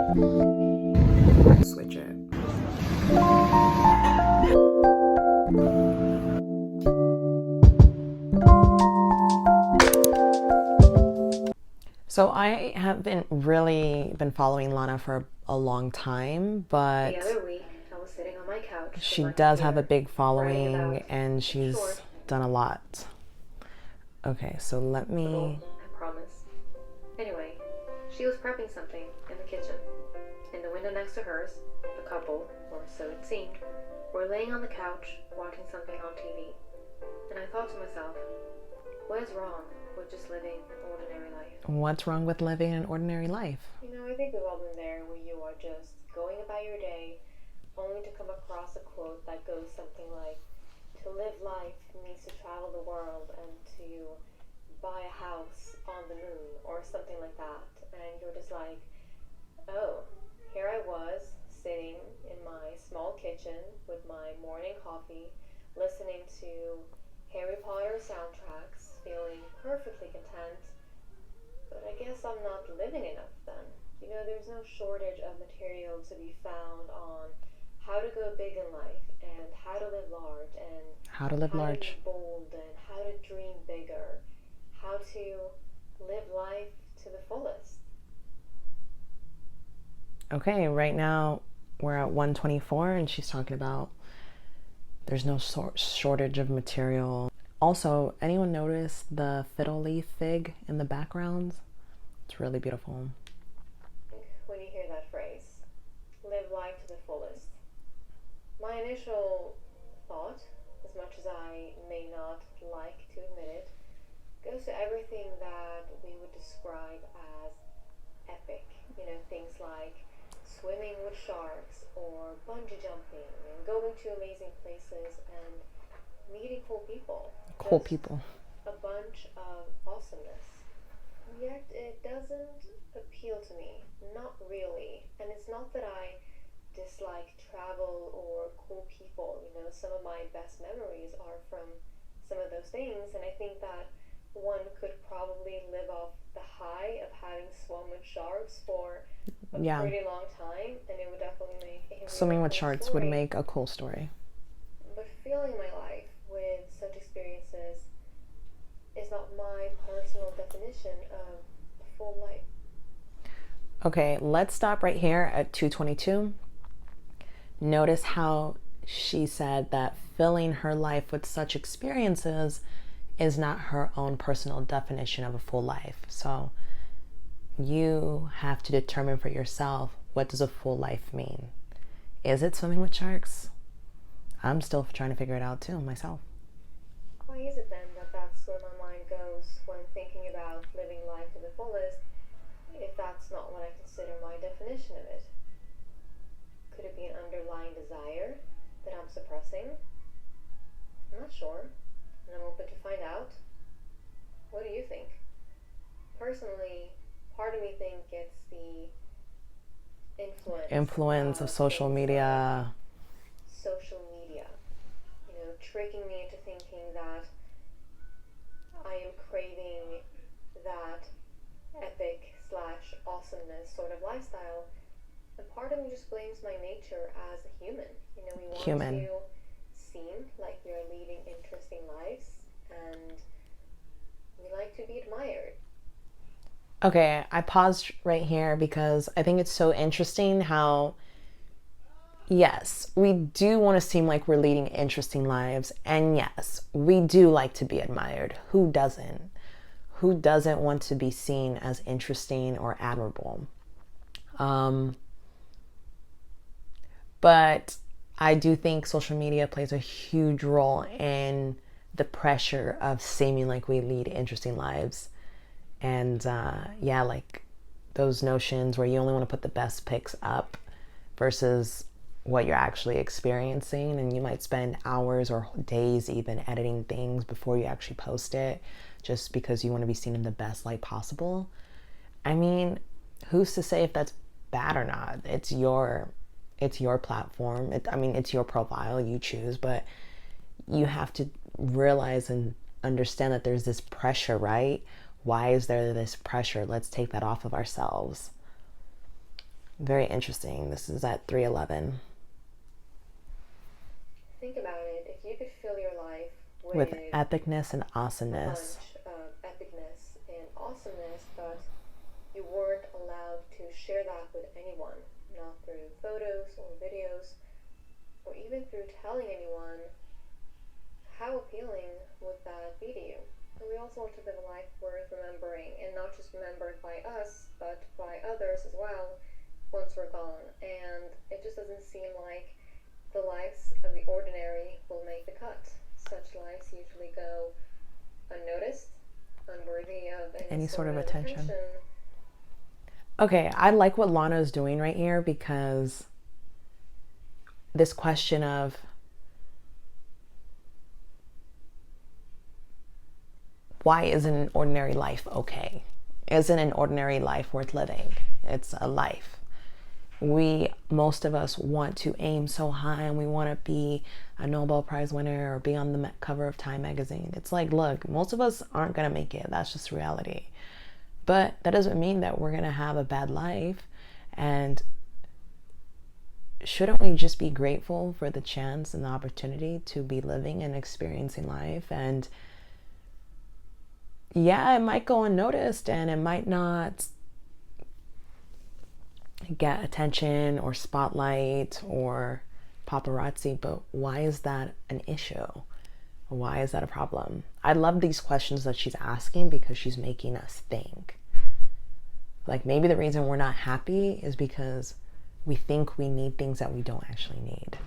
Switch it. So I haven't really been following Lana for a long time, but The other week, I was sitting on my couch. she does have a big following and she's done a lot. Okay, so let me... I promise. Anyway, she was prepping something in the kitchen. In the window next to hers, a couple, or so it seemed, were laying on the couch watching something on TV. And I thought to myself, what is wrong with just living an ordinary life? What's wrong with living an ordinary life? You know, I think we've all been there where you are just going about your day only to come across a quote that goes something like, to live life means to travel the world and to buy a house on the moon or something like that. And you're just like, oh, here I was sitting in my small kitchen with my morning coffee, listening to Harry Potter soundtracks, feeling perfectly content. But I guess I'm not living enough then. You know, there's no shortage of material to be found on how to go big in life and how to live large and how to live large, be bold and how to dream bigger, how to live life to the fullest. Okay, right now we're at 124 and she's talking about there's no shortage of material. Also, anyone notice the fiddle leaf fig in the background? It's really beautiful. When you hear that phrase, live life to the fullest, my initial thought, as much as I may not like to admit it, goes to everything that we would describe as epic. You know, things like swimming with sharks or bungee jumping and going to amazing places and meeting cool people. Cool people. A bunch of awesomeness. Yet it doesn't appeal to me. Not really. And it's not that I dislike travel or cool people. You know, some of my best memories are from some of those things, and I think that one could probably live off the high of having swum with sharks for a pretty long time, and it would definitely make a swimming with cool sharks story. would make a cool story. But filling my life with such experiences is not my personal definition of a full life. Okay, let's stop right here at 222. Notice how she said that filling her life with such experiences is not her own personal definition of a full life. So you have to determine for yourself, what does a full life mean? Is it swimming with sharks? I'm still trying to figure it out too, myself. Why is it then that that's where my mind goes when thinking about living life to the fullest, if that's not what I consider my definition of it? Could it be an underlying desire that I'm suppressing? I'm not sure, and I'm open to find out. What do you think? Personally, part of me thinks it's the influence of social media. Social media, you know, tricking me into thinking that I am craving that epic / awesomeness sort of lifestyle. And part of me just blames my nature as a human. You know, we want to seem like we are leading interesting lives, and we like to be admired. Okay, I paused right here because I think it's so interesting how, yes, we do want to seem like we're leading interesting lives. And yes, we do like to be admired. Who doesn't? Who doesn't want to be seen as interesting or admirable? But I do think social media plays a huge role in the pressure of seeming like we lead interesting lives. And like those notions where you only want to put the best pics up versus what you're actually experiencing. And you might spend hours or days even editing things before you actually post it, just because you want to be seen in the best light possible. I mean, who's to say if that's bad or not? It's your platform. It's your profile, you choose, but you have to realize and understand that there's this pressure, right? Why is there this pressure? Let's take that off of ourselves. Very interesting. This is at 3:11. Think about it. If you could fill your life With with epicness and a awesomeness. bunch of epicness and awesomeness, but you weren't allowed to share that with anyone, not through photos or videos, or even through telling anyone, how appealing would that be to you? And we also want to live a life worth remembering, and not just remembered by us, but by others as well once we're gone. And it just doesn't seem like the lives of the ordinary will make the cut. Such lives usually go unnoticed, unworthy of any Sort of attention. Okay, I like what Lana is doing right here, because this question of why isn't an ordinary life okay? Isn't an ordinary life worth living? It's a life. Most of us want to aim so high, and we want to be a Nobel Prize winner or be on the cover of Time magazine. It's like, look, most of us aren't going to make it. That's just reality. But that doesn't mean that we're going to have a bad life. And shouldn't we just be grateful for the chance and the opportunity to be living and experiencing life? And yeah, it might go unnoticed, and it might not get attention or spotlight or paparazzi, but why is that an issue? Why is that a problem? I love these questions that she's asking, because she's making us think. Like, maybe the reason we're not happy is because we think we need things that we don't actually need.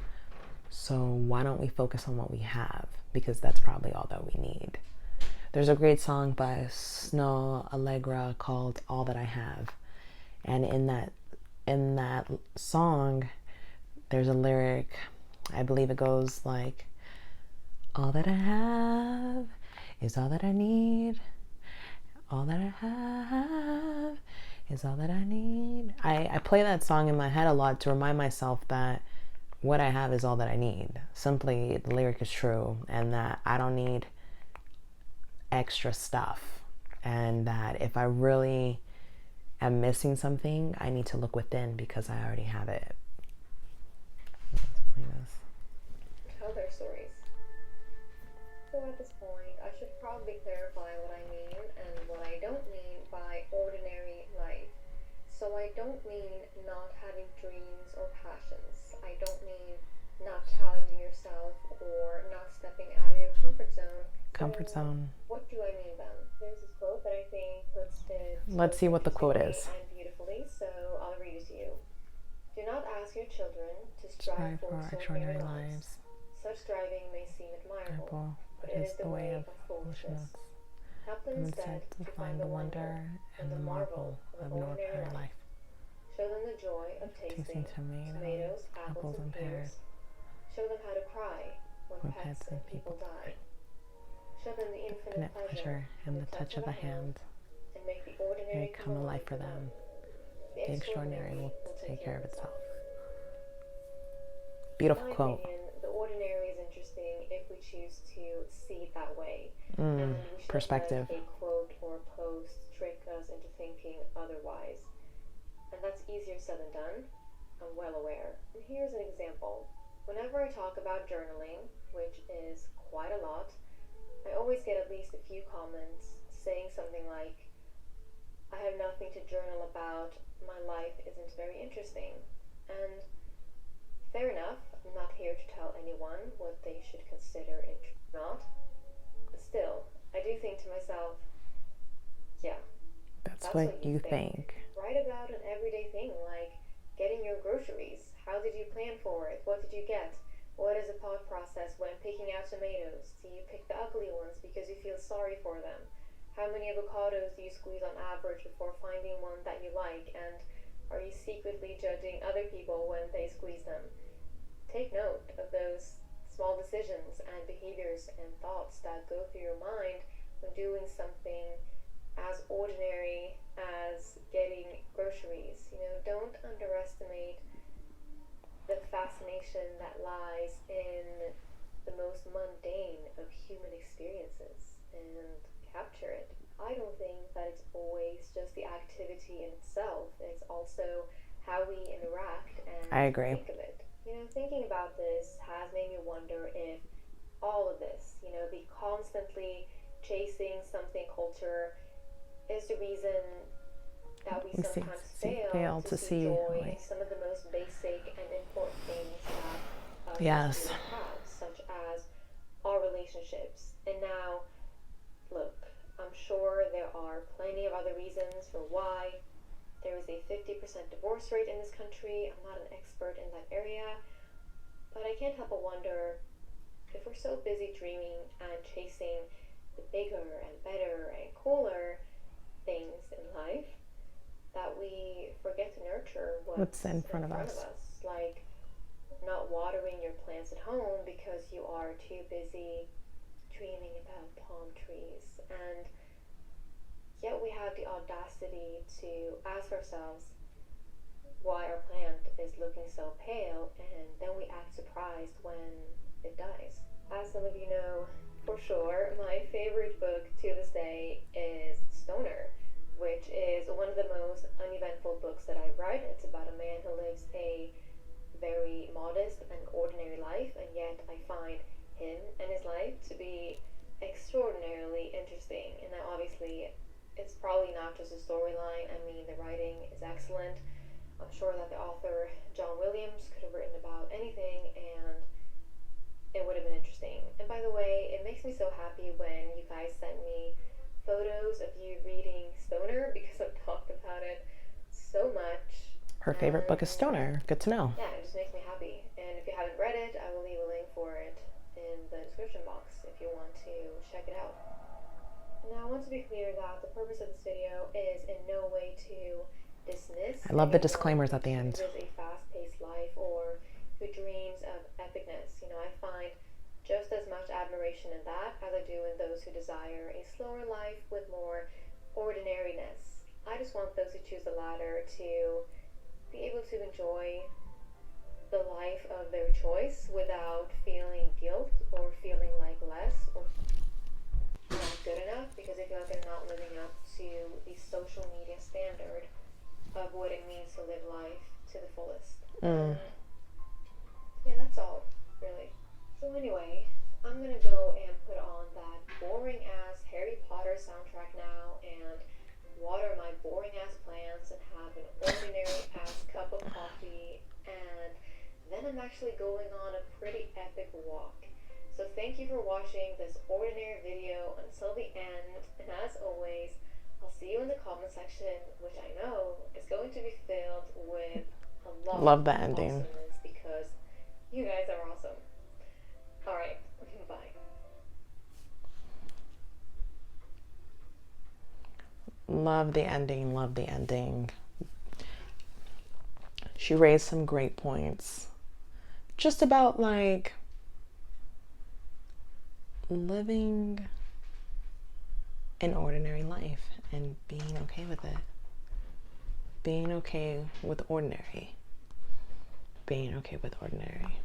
So why don't we focus on what we have? Because that's probably all that we need. There's a great song by Snow Allegra called All That I Have. And in that song, there's a lyric, I believe it goes like, all that I have is all that I need. All that I have is all that I need. I play that song in my head a lot to remind myself that what I have is all that I need. Simply, the lyric is true, and that I don't need extra stuff. And that if I really am missing something, I need to look within, because I already have it. Tell their stories. So at this point, I should probably clarify what I mean and what I don't mean by ordinary life. So I don't mean not having dreams or passions. I don't mean not challenging yourself or not stepping out of your comfort zone. What do I mean then? There's this quote that I think puts it Let's see what the quote is. and beautifully, so I'll read it to you. Do not ask your children to strive for extraordinary lives. Such striving may seem admirable, but it is the way of foolishness. Help them instead to find the wonder and the marvel of ordinary life. Show them the joy of tasting tomatoes, apples, and pears. Show them how to cry when pets and people die. Show them the infinite pleasure in the touch of a hand, and make the ordinary come alive for them. The extraordinary will take care of itself. Beautiful quote. In my opinion, the ordinary is interesting if we choose to see it that way. And we perspective. Let a quote or post trick us into thinking otherwise. And that's easier said than done. I'm well aware. And here's an example. Whenever I talk about journaling, which is quite a lot, I always get at least a few comments saying something like, I have nothing to journal about, my life isn't very interesting. And fair enough, I'm not here to tell anyone what they should consider interesting or not. But still, I do think to myself, yeah, that's what you think. Write about an everyday thing like getting your groceries. How did you plan for it? What did you get? What is the thought process when picking out tomatoes? Do you pick the ugly ones because you feel sorry for them? How many avocados do you squeeze on average before finding one that you like? And are you secretly judging other people when they squeeze them? Take note of those small decisions and behaviors and thoughts that go through your mind when doing something as ordinary as getting groceries. Don't underestimate the fascination that lies in the most mundane of human experiences and capture it. I don't think that it's always just the activity in itself. It's also how we interact I and agree. think of it. Thinking about this has made me wonder if all of this, the constantly chasing something culture, is the reason that we We see, sometimes fail fail to to see see, joy in like, some of the most basic and important things that us as yes, humans have, such as our relationships. And now, look, I'm sure there are plenty of other reasons for why there is a 50% divorce rate in this country. I'm not an expert in that area, but I can't help but wonder if we're so busy dreaming and chasing the bigger and better and cooler things in life that we forget to nurture what's what's in in front of front of us. us. Like not watering your plants at home because you are too busy dreaming about palm trees. And yet we have the audacity to ask ourselves why our plant is looking so pale, and then we act surprised when it dies. As some of you know, for sure, my favorite book to this day is Stoner, which is one of the most uneventful books that I've read. It's about a man who lives a very modest and ordinary life, and yet I find him and his life to be extraordinarily interesting. And now, obviously, it's probably not just a storyline. I mean, the writing is excellent. I'm sure that the author, John Williams, could have written about anything, and it would have been interesting. And by the way, it makes me so happy when you guys send me photos of you reading Stoner because I've talked about it so much. Her favorite book is And Stoner. Good to know. yeah, it just makes me happy. And if you haven't read it, I will leave a link for it in the description box if you want to check it out. Now, I want to be clear that the purpose of this video is in no way to dismiss I love the anyone disclaimers who at the end. chooses a fast-paced life or who dreams of epicness. I find just as much admiration in that as I do in those who desire a slower life with more ordinariness. I just want those who choose the latter to be able to enjoy the life of their choice without feeling guilt or feeling like less or not good enough because they feel like they're not living up to the social media standard of what it means to live life to the fullest. Yeah, that's all, really. So anyway, I'm gonna go and put on that boring ass Harry Potter soundtrack now and water my boring ass plants and have an ordinary ass cup of coffee, and then I'm actually going on a pretty epic walk. So thank you for watching this ordinary video until the end, and as always, I'll see you in the comment section, which I know is going to be filled with a lot Love the of ending. awesomeness because you guys are awesome. Alright, bye. Love the ending. Love the ending. She raised some great points. Just about like living an ordinary life and being okay with it. Being okay with ordinary. Being okay with ordinary.